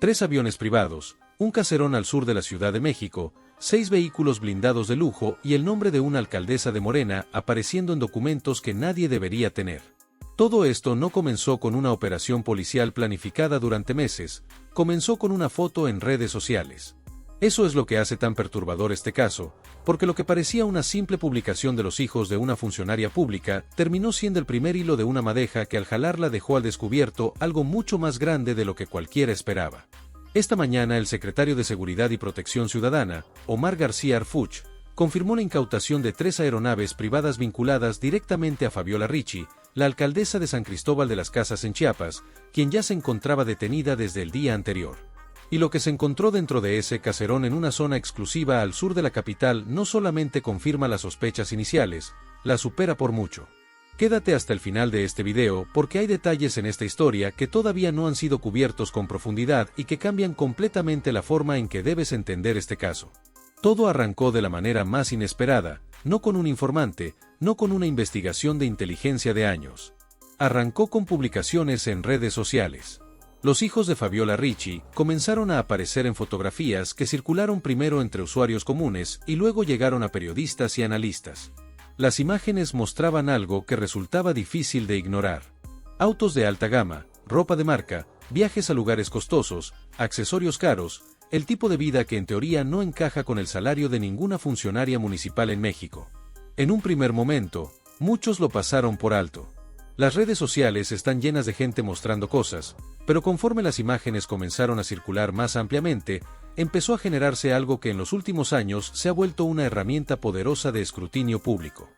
3 aviones privados, un caserón al sur de la Ciudad de México, 6 vehículos blindados de lujo y el nombre de una alcaldesa de Morena apareciendo en documentos que nadie debería tener. Todo esto no comenzó con una operación policial planificada durante meses, comenzó con una foto en redes sociales. Eso es lo que hace tan perturbador este caso, porque lo que parecía una simple publicación de los hijos de una funcionaria pública terminó siendo el primer hilo de una madeja que al jalarla dejó al descubierto algo mucho más grande de lo que cualquiera esperaba. Esta mañana el secretario de Seguridad y Protección Ciudadana, Omar García Harfuch, confirmó la incautación de 3 aeronaves privadas vinculadas directamente a Fabiola Ricci, la alcaldesa de San Cristóbal de las Casas en Chiapas, quien ya se encontraba detenida desde el día anterior. Y lo que se encontró dentro de ese caserón en una zona exclusiva al sur de la capital no solamente confirma las sospechas iniciales, las supera por mucho. Quédate hasta el final de este video porque hay detalles en esta historia que todavía no han sido cubiertos con profundidad y que cambian completamente la forma en que debes entender este caso. Todo arrancó de la manera más inesperada, no con un informante, no con una investigación de inteligencia de años. Arrancó con publicaciones en redes sociales. Los hijos de Fabiola Ricci comenzaron a aparecer en fotografías que circularon primero entre usuarios comunes y luego llegaron a periodistas y analistas. Las imágenes mostraban algo que resultaba difícil de ignorar. Autos de alta gama, ropa de marca, viajes a lugares costosos, accesorios caros, el tipo de vida que en teoría no encaja con el salario de ninguna funcionaria municipal en México. En un primer momento, muchos lo pasaron por alto. Las redes sociales están llenas de gente mostrando cosas, pero conforme las imágenes comenzaron a circular más ampliamente, empezó a generarse algo que en los últimos años se ha vuelto una herramienta poderosa de escrutinio público.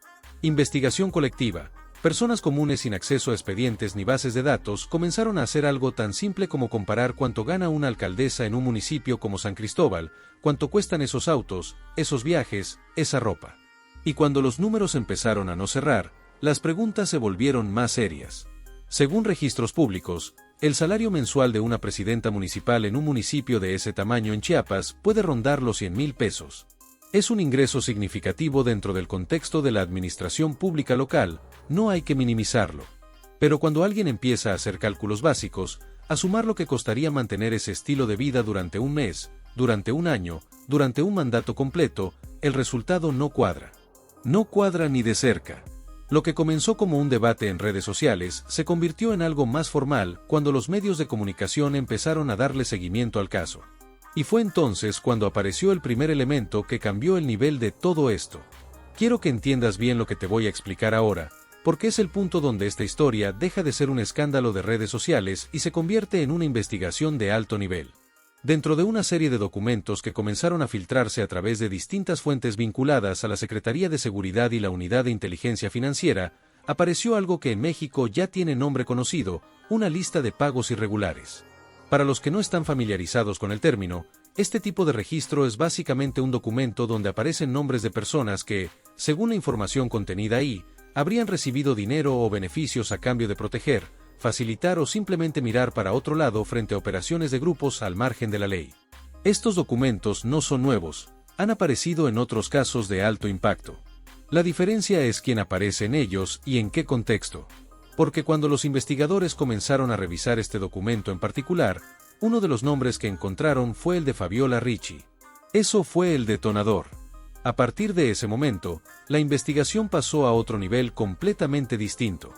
Investigación colectiva. Personas comunes sin acceso a expedientes ni bases de datos comenzaron a hacer algo tan simple como comparar cuánto gana una alcaldesa en un municipio como San Cristóbal, cuánto cuestan esos autos, esos viajes, esa ropa. Y cuando los números empezaron a no cerrar, las preguntas se volvieron más serias. Según registros públicos, el salario mensual de una presidenta municipal en un municipio de ese tamaño en Chiapas puede rondar los 100,000 pesos. Es un ingreso significativo dentro del contexto de la administración pública local, no hay que minimizarlo. Pero cuando alguien empieza a hacer cálculos básicos, a sumar lo que costaría mantener ese estilo de vida durante un mes, durante un año, durante un mandato completo, el resultado no cuadra. No cuadra ni de cerca. Lo que comenzó como un debate en redes sociales se convirtió en algo más formal cuando los medios de comunicación empezaron a darle seguimiento al caso. Y fue entonces cuando apareció el primer elemento que cambió el nivel de todo esto. Quiero que entiendas bien lo que te voy a explicar ahora, porque es el punto donde esta historia deja de ser un escándalo de redes sociales y se convierte en una investigación de alto nivel. Dentro de una serie de documentos que comenzaron a filtrarse a través de distintas fuentes vinculadas a la Secretaría de Seguridad y la Unidad de Inteligencia Financiera, apareció algo que en México ya tiene nombre conocido, una lista de pagos irregulares. Para los que no están familiarizados con el término, este tipo de registro es básicamente un documento donde aparecen nombres de personas que, según la información contenida ahí, habrían recibido dinero o beneficios a cambio de proteger, facilitar o simplemente mirar para otro lado frente a operaciones de grupos al margen de la ley. Estos documentos no son nuevos, han aparecido en otros casos de alto impacto. La diferencia es quién aparece en ellos y en qué contexto. Porque cuando los investigadores comenzaron a revisar este documento en particular, uno de los nombres que encontraron fue el de Fabiola Ricci. Eso fue el detonador. A partir de ese momento, la investigación pasó a otro nivel completamente distinto.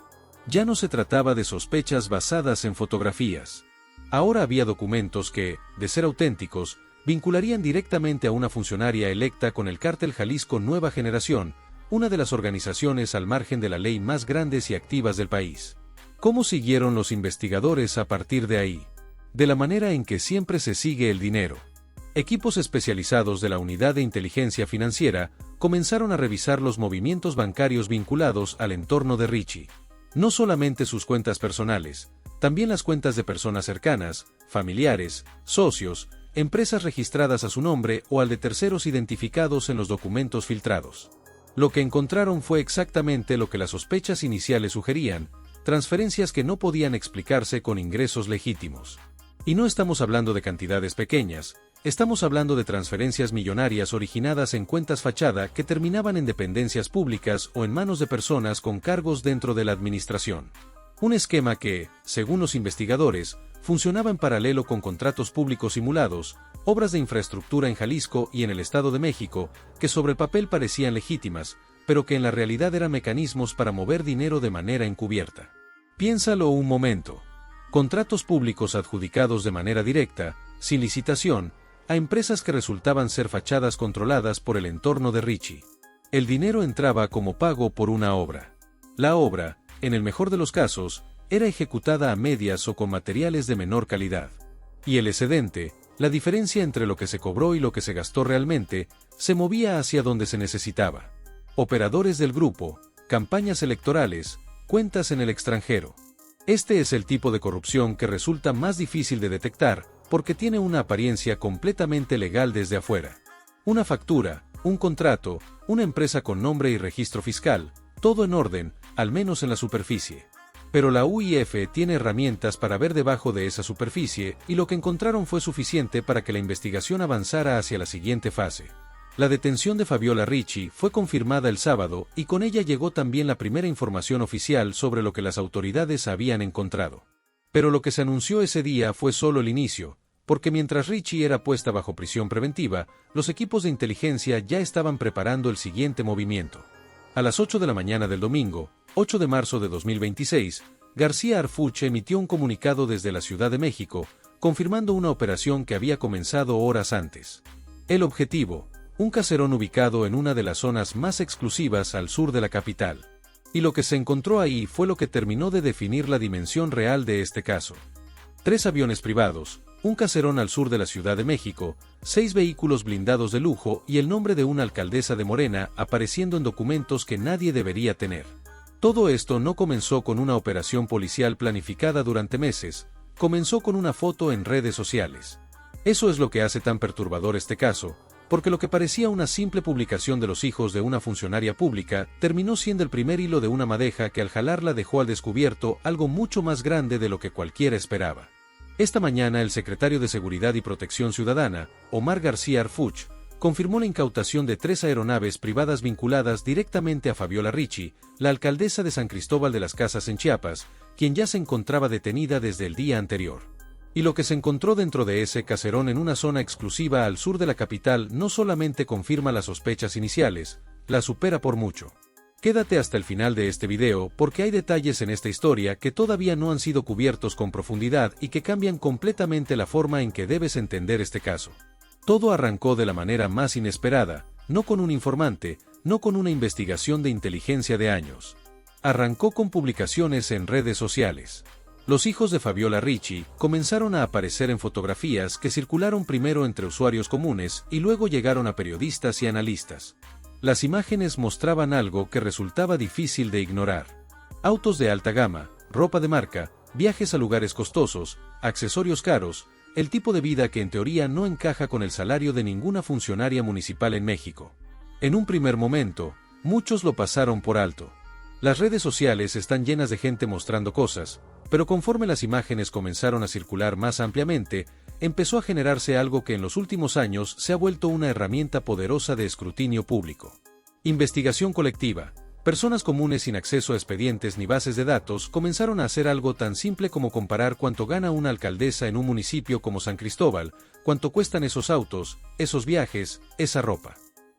Ya no se trataba de sospechas basadas en fotografías. Ahora había documentos que, de ser auténticos, vincularían directamente a una funcionaria electa con el Cártel Jalisco Nueva Generación, una de las organizaciones al margen de la ley más grandes y activas del país. ¿Cómo siguieron los investigadores a partir de ahí? De la manera en que siempre se sigue el dinero. Equipos especializados de la Unidad de Inteligencia Financiera comenzaron a revisar los movimientos bancarios vinculados al entorno de Ricci. No solamente sus cuentas personales, también las cuentas de personas cercanas, familiares, socios, empresas registradas a su nombre o al de terceros identificados en los documentos filtrados. Lo que encontraron fue exactamente lo que las sospechas iniciales sugerían, transferencias que no podían explicarse con ingresos legítimos. Y no estamos hablando de cantidades pequeñas, estamos hablando de transferencias millonarias originadas en cuentas fachada que terminaban en dependencias públicas o en manos de personas con cargos dentro de la administración. Un esquema que, según los investigadores, funcionaba en paralelo con contratos públicos simulados, obras de infraestructura en Jalisco y en el Estado de México, que sobre el papel parecían legítimas, pero que en la realidad eran mecanismos para mover dinero de manera encubierta. Piénsalo un momento. Contratos públicos adjudicados de manera directa, sin licitación, a empresas que resultaban ser fachadas controladas por el entorno de Ricci. El dinero entraba como pago por una obra. La obra, en el mejor de los casos, era ejecutada a medias o con materiales de menor calidad. Y el excedente, la diferencia entre lo que se cobró y lo que se gastó realmente, se movía hacia donde se necesitaba. Operadores del grupo, campañas electorales, cuentas en el extranjero. Este es el tipo de corrupción que resulta más difícil de detectar, porque tiene una apariencia completamente legal desde afuera. Una factura, un contrato, una empresa con nombre y registro fiscal, todo en orden, al menos en la superficie. Pero la UIF tiene herramientas para ver debajo de esa superficie, y lo que encontraron fue suficiente para que la investigación avanzara hacia la siguiente fase. La detención de Fabiola Ricci fue confirmada el sábado, y con ella llegó también la primera información oficial sobre lo que las autoridades habían encontrado. Pero lo que se anunció ese día fue solo el inicio, porque mientras Ricci era puesta bajo prisión preventiva, los equipos de inteligencia ya estaban preparando el siguiente movimiento. A las 8 de la mañana del domingo, 8 de marzo de 2026, García Harfuch emitió un comunicado desde la Ciudad de México, confirmando una operación que había comenzado horas antes. El objetivo, un caserón ubicado en una de las zonas más exclusivas al sur de la capital. Y lo que se encontró ahí fue lo que terminó de definir la dimensión real de este caso. 3 aviones privados, un caserón al sur de la Ciudad de México, 6 vehículos blindados de lujo y el nombre de una alcaldesa de Morena apareciendo en documentos que nadie debería tener. Todo esto no comenzó con una operación policial planificada durante meses, comenzó con una foto en redes sociales. Eso es lo que hace tan perturbador este caso, porque lo que parecía una simple publicación de los hijos de una funcionaria pública terminó siendo el primer hilo de una madeja que al jalarla dejó al descubierto algo mucho más grande de lo que cualquiera esperaba. Esta mañana el secretario de Seguridad y Protección Ciudadana, Omar García Harfuch, confirmó la incautación de 3 aeronaves privadas vinculadas directamente a Fabiola Ricci, la alcaldesa de San Cristóbal de las Casas en Chiapas, quien ya se encontraba detenida desde el día anterior. Y lo que se encontró dentro de ese caserón en una zona exclusiva al sur de la capital no solamente confirma las sospechas iniciales, las supera por mucho. Quédate hasta el final de este video porque hay detalles en esta historia que todavía no han sido cubiertos con profundidad y que cambian completamente la forma en que debes entender este caso. Todo arrancó de la manera más inesperada, no con un informante, no con una investigación de inteligencia de años. Arrancó con publicaciones en redes sociales. Los hijos de Fabiola Ricci comenzaron a aparecer en fotografías que circularon primero entre usuarios comunes y luego llegaron a periodistas y analistas. Las imágenes mostraban algo que resultaba difícil de ignorar. Autos de alta gama, ropa de marca, viajes a lugares costosos, accesorios caros, el tipo de vida que en teoría no encaja con el salario de ninguna funcionaria municipal en México. En un primer momento, muchos lo pasaron por alto. Las redes sociales están llenas de gente mostrando cosas, pero conforme las imágenes comenzaron a circular más ampliamente, empezó a generarse algo que en los últimos años se ha vuelto una herramienta poderosa de escrutinio público. Investigación colectiva. Personas comunes sin acceso a expedientes ni bases de datos comenzaron a hacer algo tan simple como comparar cuánto gana una alcaldesa en un municipio como San Cristóbal, cuánto cuestan esos autos, esos viajes, esa ropa.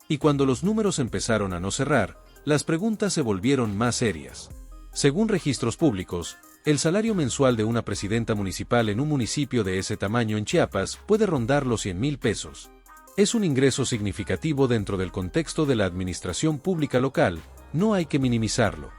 Y cuando los números empezaron a no cerrar, las preguntas se volvieron más serias. Según registros públicos, el salario mensual de una presidenta municipal en un municipio de ese tamaño en Chiapas puede rondar los 100,000 pesos. Es un ingreso significativo dentro del contexto de la administración pública local, no hay que minimizarlo.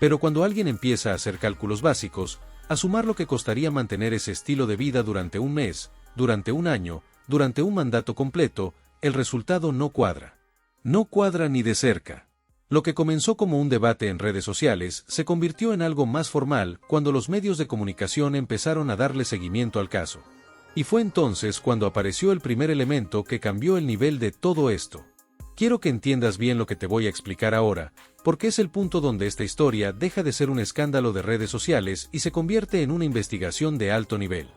Pero cuando alguien empieza a hacer cálculos básicos, a sumar lo que costaría mantener ese estilo de vida durante un mes, durante un año, durante un mandato completo, el resultado no cuadra. No cuadra ni de cerca. Lo que comenzó como un debate en redes sociales se convirtió en algo más formal cuando los medios de comunicación empezaron a darle seguimiento al caso. Y fue entonces cuando apareció el primer elemento que cambió el nivel de todo esto. Quiero que entiendas bien lo que te voy a explicar ahora, porque es el punto donde esta historia deja de ser un escándalo de redes sociales y se convierte en una investigación de alto nivel.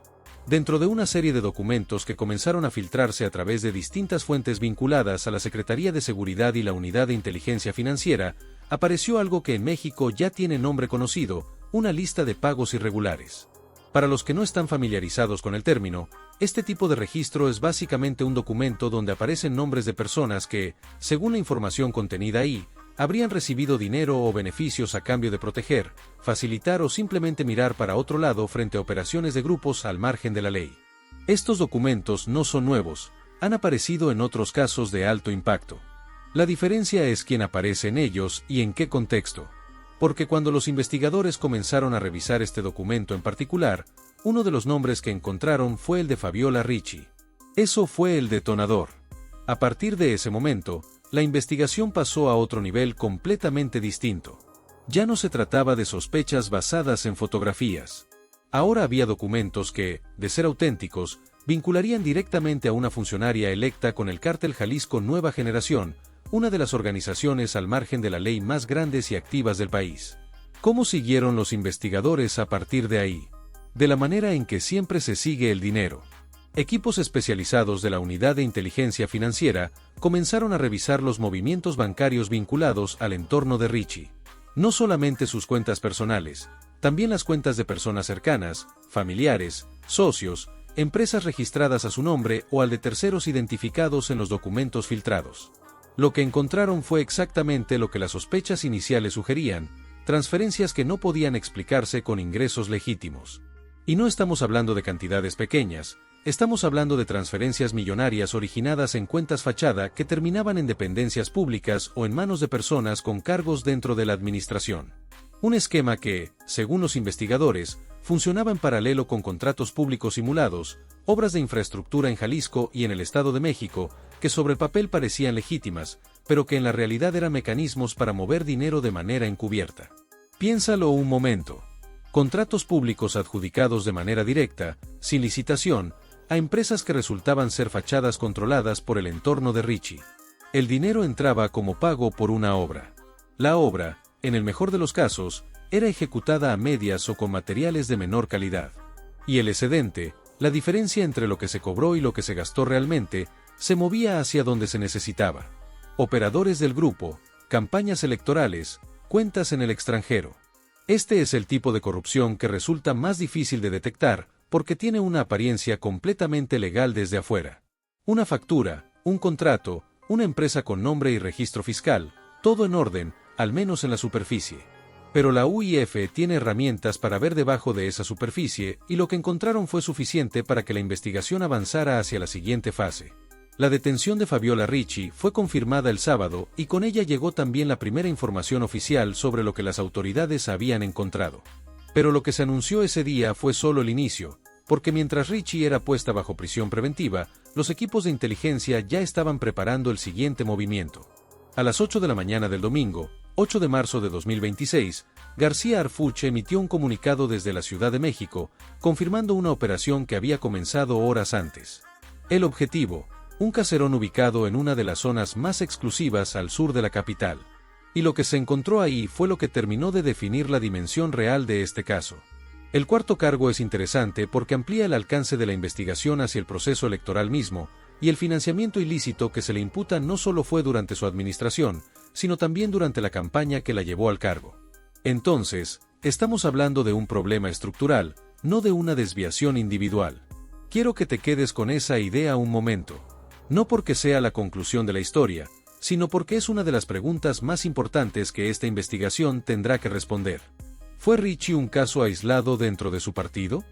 Dentro de una serie de documentos que comenzaron a filtrarse a través de distintas fuentes vinculadas a la Secretaría de Seguridad y la Unidad de Inteligencia Financiera, apareció algo que en México ya tiene nombre conocido, una lista de pagos irregulares. Para los que no están familiarizados con el término, este tipo de registro es básicamente un documento donde aparecen nombres de personas que, según la información contenida ahí, habrían recibido dinero o beneficios a cambio de proteger, facilitar o simplemente mirar para otro lado frente a operaciones de grupos al margen de la ley. Estos documentos no son nuevos, han aparecido en otros casos de alto impacto. La diferencia es quién aparece en ellos y en qué contexto. Porque cuando los investigadores comenzaron a revisar este documento en particular, uno de los nombres que encontraron fue el de Fabiola Ricci. Eso fue el detonador. A partir de ese momento, la investigación pasó a otro nivel completamente distinto. Ya no se trataba de sospechas basadas en fotografías. Ahora había documentos que, de ser auténticos, vincularían directamente a una funcionaria electa con el Cártel Jalisco Nueva Generación, una de las organizaciones al margen de la ley más grandes y activas del país. ¿Cómo siguieron los investigadores a partir de ahí? De la manera en que siempre se sigue el dinero. Equipos especializados de la Unidad de Inteligencia Financiera comenzaron a revisar los movimientos bancarios vinculados al entorno de Ricci. No solamente sus cuentas personales, también las cuentas de personas cercanas, familiares, socios, empresas registradas a su nombre o al de terceros identificados en los documentos filtrados. Lo que encontraron fue exactamente lo que las sospechas iniciales sugerían, transferencias que no podían explicarse con ingresos legítimos. Y no estamos hablando de cantidades pequeñas, estamos hablando de transferencias millonarias originadas en cuentas fachada que terminaban en dependencias públicas o en manos de personas con cargos dentro de la administración. Un esquema que, según los investigadores, funcionaba en paralelo con contratos públicos simulados, obras de infraestructura en Jalisco y en el Estado de México, que sobre el papel parecían legítimas, pero que en la realidad eran mecanismos para mover dinero de manera encubierta. Piénsalo un momento. Contratos públicos adjudicados de manera directa, sin licitación, a empresas que resultaban ser fachadas controladas por el entorno de Ricci. El dinero entraba como pago por una obra. La obra, en el mejor de los casos, era ejecutada a medias o con materiales de menor calidad. Y el excedente, la diferencia entre lo que se cobró y lo que se gastó realmente, se movía hacia donde se necesitaba. Operadores del grupo, campañas electorales, cuentas en el extranjero. Este es el tipo de corrupción que resulta más difícil de detectar porque tiene una apariencia completamente legal desde afuera. Una factura, un contrato, una empresa con nombre y registro fiscal, todo en orden, al menos en la superficie. Pero la UIF tiene herramientas para ver debajo de esa superficie y lo que encontraron fue suficiente para que la investigación avanzara hacia la siguiente fase. La detención de Fabiola Ricci fue confirmada el sábado y con ella llegó también la primera información oficial sobre lo que las autoridades habían encontrado. Pero lo que se anunció ese día fue solo el inicio, porque mientras Ricci era puesta bajo prisión preventiva, los equipos de inteligencia ya estaban preparando el siguiente movimiento. A las 8 de la mañana del domingo, 8 de marzo de 2026, García Harfuch emitió un comunicado desde la Ciudad de México, confirmando una operación que había comenzado horas antes. El objetivo, un caserón ubicado en una de las zonas más exclusivas al sur de la capital. Y lo que se encontró ahí fue lo que terminó de definir la dimensión real de este caso. El cuarto cargo es interesante porque amplía el alcance de la investigación hacia el proceso electoral mismo, y el financiamiento ilícito que se le imputa no solo fue durante su administración, sino también durante la campaña que la llevó al cargo. Entonces, estamos hablando de un problema estructural, no de una desviación individual. Quiero que te quedes con esa idea un momento. No porque sea la conclusión de la historia, sino porque es una de las preguntas más importantes que esta investigación tendrá que responder. ¿Fue Ricci un caso aislado dentro de su partido?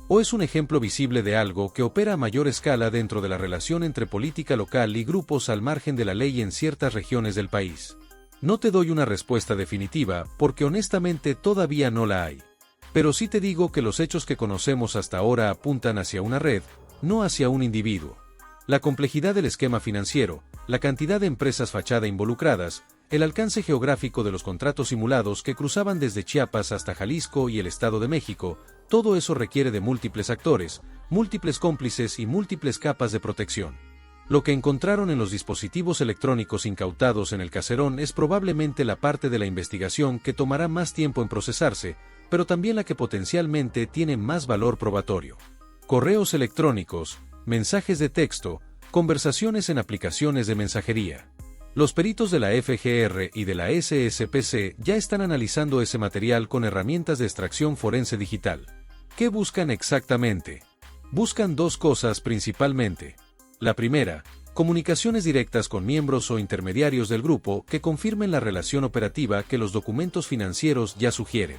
¿O es un ejemplo visible de algo que opera a mayor escala dentro de la relación entre política local y grupos al margen de la ley en ciertas regiones del país? No te doy una respuesta definitiva porque honestamente todavía no la hay. Pero sí te digo que los hechos que conocemos hasta ahora apuntan hacia una red, no hacia un individuo. La complejidad del esquema financiero, la cantidad de empresas fachada involucradas, el alcance geográfico de los contratos simulados que cruzaban desde Chiapas hasta Jalisco y el Estado de México, todo eso requiere de múltiples actores, múltiples cómplices y múltiples capas de protección. Lo que encontraron en los dispositivos electrónicos incautados en el caserón es probablemente la parte de la investigación que tomará más tiempo en procesarse, pero también la que potencialmente tiene más valor probatorio. Correos electrónicos, mensajes de texto, conversaciones en aplicaciones de mensajería. Los peritos de la FGR y de la SSPC ya están analizando ese material con herramientas de extracción forense digital. ¿Qué buscan exactamente? Buscan dos cosas principalmente. La primera, comunicaciones directas con miembros o intermediarios del grupo que confirmen la relación operativa que los documentos financieros ya sugieren.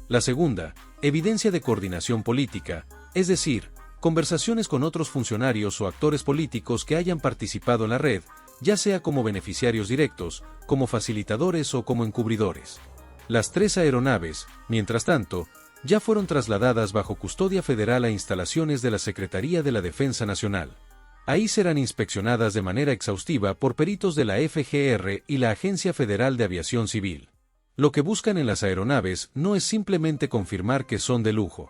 La segunda, evidencia de coordinación política, es decir, conversaciones con otros funcionarios o actores políticos que hayan participado en la red, ya sea como beneficiarios directos, como facilitadores o como encubridores. Las 3 aeronaves, mientras tanto, ya fueron trasladadas bajo custodia federal a instalaciones de la Secretaría de la Defensa Nacional. Ahí serán inspeccionadas de manera exhaustiva por peritos de la FGR y la Agencia Federal de Aviación Civil. Lo que buscan en las aeronaves no es simplemente confirmar que son de lujo.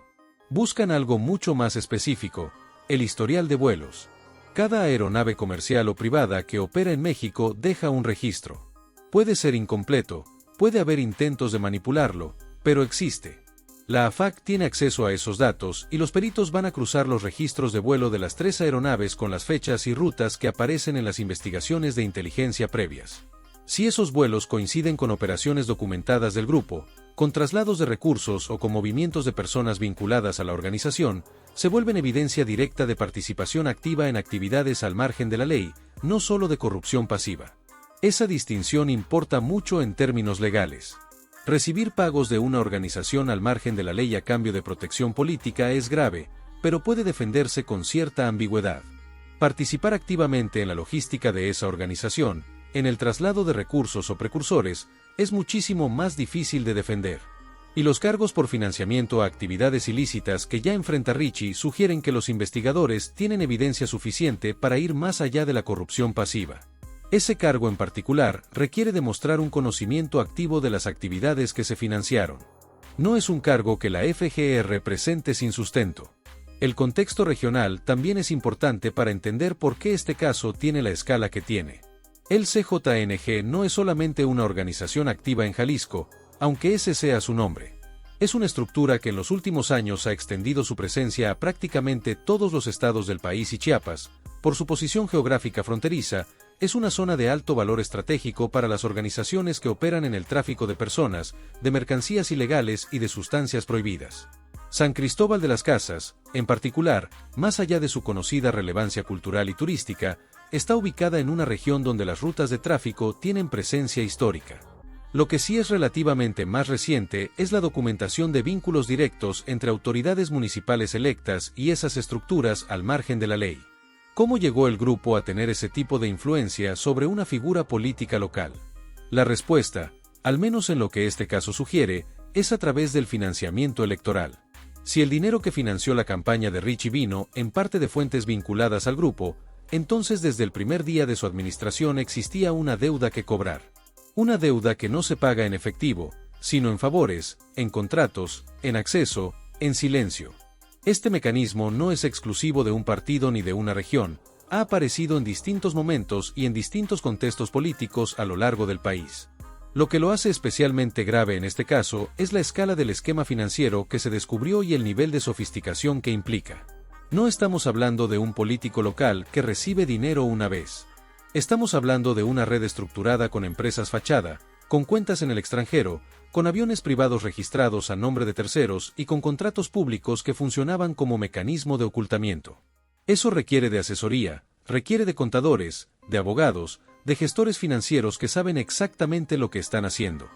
Buscan algo mucho más específico, el historial de vuelos. Cada aeronave comercial o privada que opera en México deja un registro. Puede ser incompleto, puede haber intentos de manipularlo, pero existe. La AFAC tiene acceso a esos datos y los peritos van a cruzar los registros de vuelo de las 3 aeronaves con las fechas y rutas que aparecen en las investigaciones de inteligencia previas. Si esos vuelos coinciden con operaciones documentadas del grupo, con traslados de recursos o con movimientos de personas vinculadas a la organización, se vuelven evidencia directa de participación activa en actividades al margen de la ley, no solo de corrupción pasiva. Esa distinción importa mucho en términos legales. Recibir pagos de una organización al margen de la ley a cambio de protección política es grave, pero puede defenderse con cierta ambigüedad. Participar activamente en la logística de esa organización, en el traslado de recursos o precursores, es muchísimo más difícil de defender. Y los cargos por financiamiento a actividades ilícitas que ya enfrenta Richie sugieren que los investigadores tienen evidencia suficiente para ir más allá de la corrupción pasiva. Ese cargo en particular requiere demostrar un conocimiento activo de las actividades que se financiaron. No es un cargo que la FGR presente sin sustento. El contexto regional también es importante para entender por qué este caso tiene la escala que tiene. El CJNG no es solamente una organización activa en Jalisco, aunque ese sea su nombre. Es una estructura que en los últimos años ha extendido su presencia a prácticamente todos los estados del país y Chiapas, por su posición geográfica fronteriza, es una zona de alto valor estratégico para las organizaciones que operan en el tráfico de personas, de mercancías ilegales y de sustancias prohibidas. San Cristóbal de las Casas, en particular, más allá de su conocida relevancia cultural y turística, está ubicada en una región donde las rutas de tráfico tienen presencia histórica. Lo que sí es relativamente más reciente es la documentación de vínculos directos entre autoridades municipales electas y esas estructuras al margen de la ley. ¿Cómo llegó el grupo a tener ese tipo de influencia sobre una figura política local? La respuesta, al menos en lo que este caso sugiere, es a través del financiamiento electoral. Si el dinero que financió la campaña de Richie vino, en parte de fuentes vinculadas al grupo, entonces desde el primer día de su administración existía una deuda que cobrar. Una deuda que no se paga en efectivo, sino en favores, en contratos, en acceso, en silencio. Este mecanismo no es exclusivo de un partido ni de una región, ha aparecido en distintos momentos y en distintos contextos políticos a lo largo del país. Lo que lo hace especialmente grave en este caso es la escala del esquema financiero que se descubrió y el nivel de sofisticación que implica. No estamos hablando de un político local que recibe dinero una vez. Estamos hablando de una red estructurada con empresas fachada, con cuentas en el extranjero, con aviones privados registrados a nombre de terceros y con contratos públicos que funcionaban como mecanismo de ocultamiento. Eso requiere de asesoría, requiere de contadores, de abogados, de gestores financieros que saben exactamente lo que están haciendo.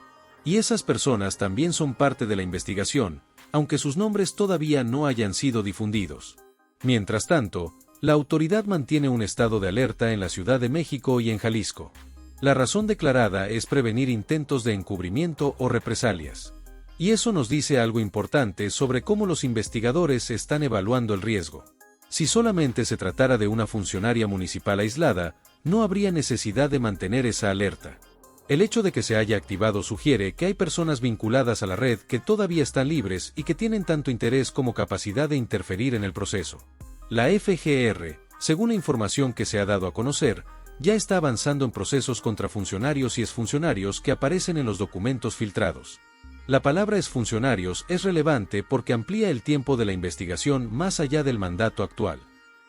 Y esas personas también son parte de la investigación, aunque sus nombres todavía no hayan sido difundidos. Mientras tanto, la autoridad mantiene un estado de alerta en la Ciudad de México y en Jalisco. La razón declarada es prevenir intentos de encubrimiento o represalias. Y eso nos dice algo importante sobre cómo los investigadores están evaluando el riesgo. Si solamente se tratara de una funcionaria municipal aislada, no habría necesidad de mantener esa alerta. El hecho de que se haya activado sugiere que hay personas vinculadas a la red que todavía están libres y que tienen tanto interés como capacidad de interferir en el proceso. La FGR, según la información que se ha dado a conocer, ya está avanzando en procesos contra funcionarios y exfuncionarios que aparecen en los documentos filtrados. La palabra exfuncionarios es relevante porque amplía el tiempo de la investigación más allá del mandato actual.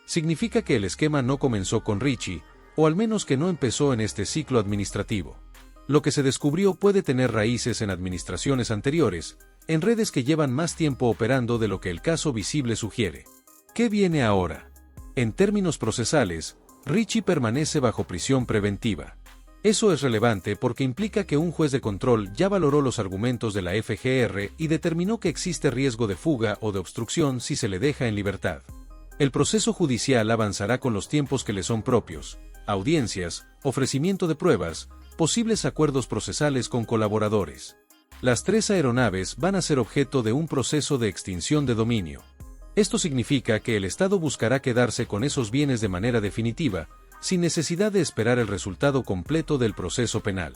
Significa que el esquema no comenzó con Richie, o al menos que no empezó en este ciclo administrativo. Lo que se descubrió puede tener raíces en administraciones anteriores, en redes que llevan más tiempo operando de lo que el caso visible sugiere. ¿Qué viene ahora? En términos procesales, Ricci permanece bajo prisión preventiva. Eso es relevante porque implica que un juez de control ya valoró los argumentos de la FGR y determinó que existe riesgo de fuga o de obstrucción si se le deja en libertad. El proceso judicial avanzará con los tiempos que le son propios: audiencias, ofrecimiento de pruebas, posibles acuerdos procesales con colaboradores. Las 3 aeronaves van a ser objeto de un proceso de extinción de dominio. Esto significa que el Estado buscará quedarse con esos bienes de manera definitiva, sin necesidad de esperar el resultado completo del proceso penal.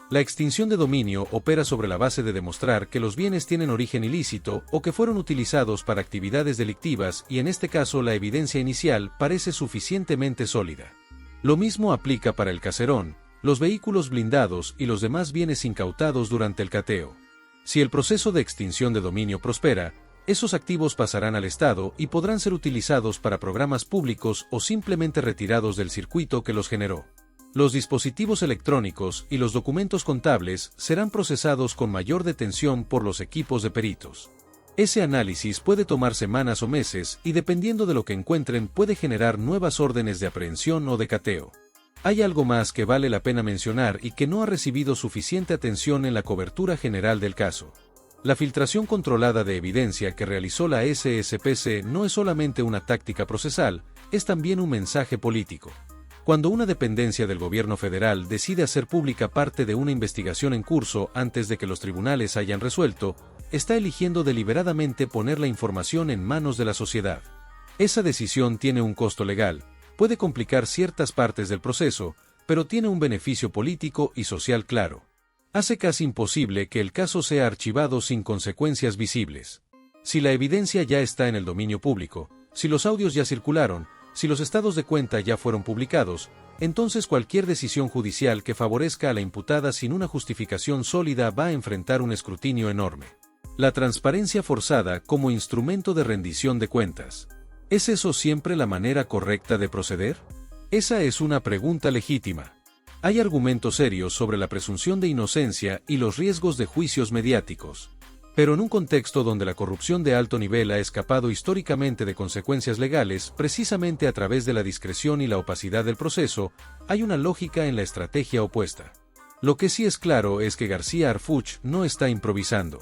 La extinción de dominio opera sobre la base de demostrar que los bienes tienen origen ilícito o que fueron utilizados para actividades delictivas, y en este caso la evidencia inicial parece suficientemente sólida. Lo mismo aplica para el caserón, los vehículos blindados y los demás bienes incautados durante el cateo. Si el proceso de extinción de dominio prospera, esos activos pasarán al Estado y podrán ser utilizados para programas públicos o simplemente retirados del circuito que los generó. Los dispositivos electrónicos y los documentos contables serán procesados con mayor detención por los equipos de peritos. Ese análisis puede tomar semanas o meses y, dependiendo de lo que encuentren, puede generar nuevas órdenes de aprehensión o de cateo. Hay algo más que vale la pena mencionar y que no ha recibido suficiente atención en la cobertura general del caso. La filtración controlada de evidencia que realizó la SSPC no es solamente una táctica procesal, es también un mensaje político. Cuando una dependencia del gobierno federal decide hacer pública parte de una investigación en curso antes de que los tribunales hayan resuelto, está eligiendo deliberadamente poner la información en manos de la sociedad. Esa decisión tiene un costo legal, puede complicar ciertas partes del proceso, pero tiene un beneficio político y social claro. Hace casi imposible que el caso sea archivado sin consecuencias visibles. Si la evidencia ya está en el dominio público, si los audios ya circularon, si los estados de cuenta ya fueron publicados, entonces cualquier decisión judicial que favorezca a la imputada sin una justificación sólida va a enfrentar un escrutinio enorme. La transparencia forzada como instrumento de rendición de cuentas. ¿Es eso siempre la manera correcta de proceder? Esa es una pregunta legítima. Hay argumentos serios sobre la presunción de inocencia y los riesgos de juicios mediáticos. Pero en un contexto donde la corrupción de alto nivel ha escapado históricamente de consecuencias legales precisamente a través de la discreción y la opacidad del proceso, hay una lógica en la estrategia opuesta. Lo que sí es claro es que García Harfuch no está improvisando.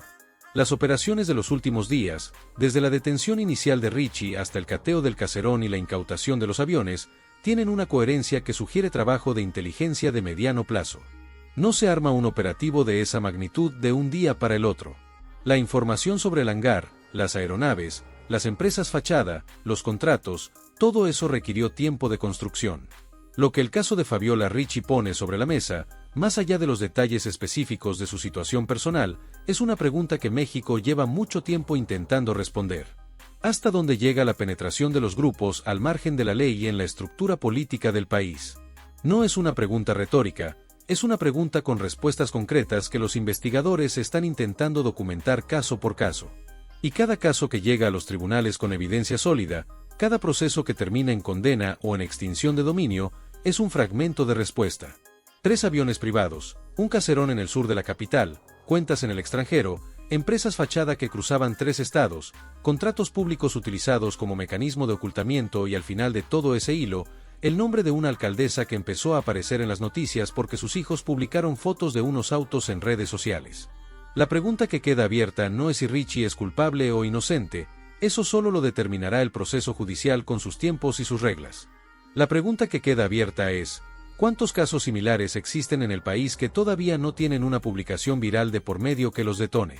Las operaciones de los últimos días, desde la detención inicial de Ricci hasta el cateo del caserón y la incautación de los aviones, tienen una coherencia que sugiere trabajo de inteligencia de mediano plazo. No se arma un operativo de esa magnitud de un día para el otro. La información sobre el hangar, las aeronaves, las empresas fachada, los contratos, todo eso requirió tiempo de construcción. Lo que el caso de Fabiola Ricci pone sobre la mesa, más allá de los detalles específicos de su situación personal, es una pregunta que México lleva mucho tiempo intentando responder. ¿Hasta dónde llega la penetración de los grupos al margen de la ley y en la estructura política del país? No es una pregunta retórica, es una pregunta con respuestas concretas que los investigadores están intentando documentar caso por caso. Y cada caso que llega a los tribunales con evidencia sólida, cada proceso que termina en condena o en extinción de dominio, es un fragmento de respuesta. 3 aviones privados, un caserón en el sur de la capital, cuentas en el extranjero, empresas fachada que cruzaban 3 estados, contratos públicos utilizados como mecanismo de ocultamiento y al final de todo ese hilo, el nombre de una alcaldesa que empezó a aparecer en las noticias porque sus hijos publicaron fotos de unos autos en redes sociales. La pregunta que queda abierta no es si Ricci es culpable o inocente, eso solo lo determinará el proceso judicial con sus tiempos y sus reglas. La pregunta que queda abierta es: ¿cuántos casos similares existen en el país que todavía no tienen una publicación viral de por medio que los detone?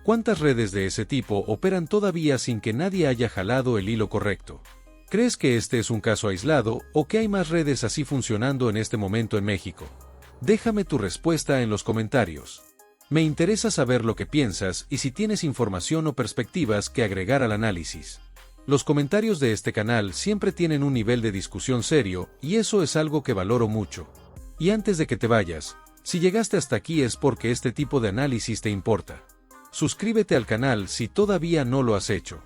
¿Cuántas redes de ese tipo operan todavía sin que nadie haya jalado el hilo correcto? ¿Crees que este es un caso aislado o que hay más redes así funcionando en este momento en México? Déjame tu respuesta en los comentarios. Me interesa saber lo que piensas y si tienes información o perspectivas que agregar al análisis. Los comentarios de este canal siempre tienen un nivel de discusión serio y eso es algo que valoro mucho. Y antes de que te vayas, si llegaste hasta aquí es porque este tipo de análisis te importa. Suscríbete al canal si todavía no lo has hecho.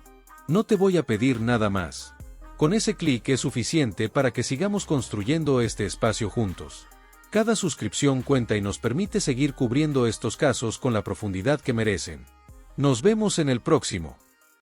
No te voy a pedir nada más. Con ese clic es suficiente para que sigamos construyendo este espacio juntos. Cada suscripción cuenta y nos permite seguir cubriendo estos casos con la profundidad que merecen. Nos vemos en el próximo.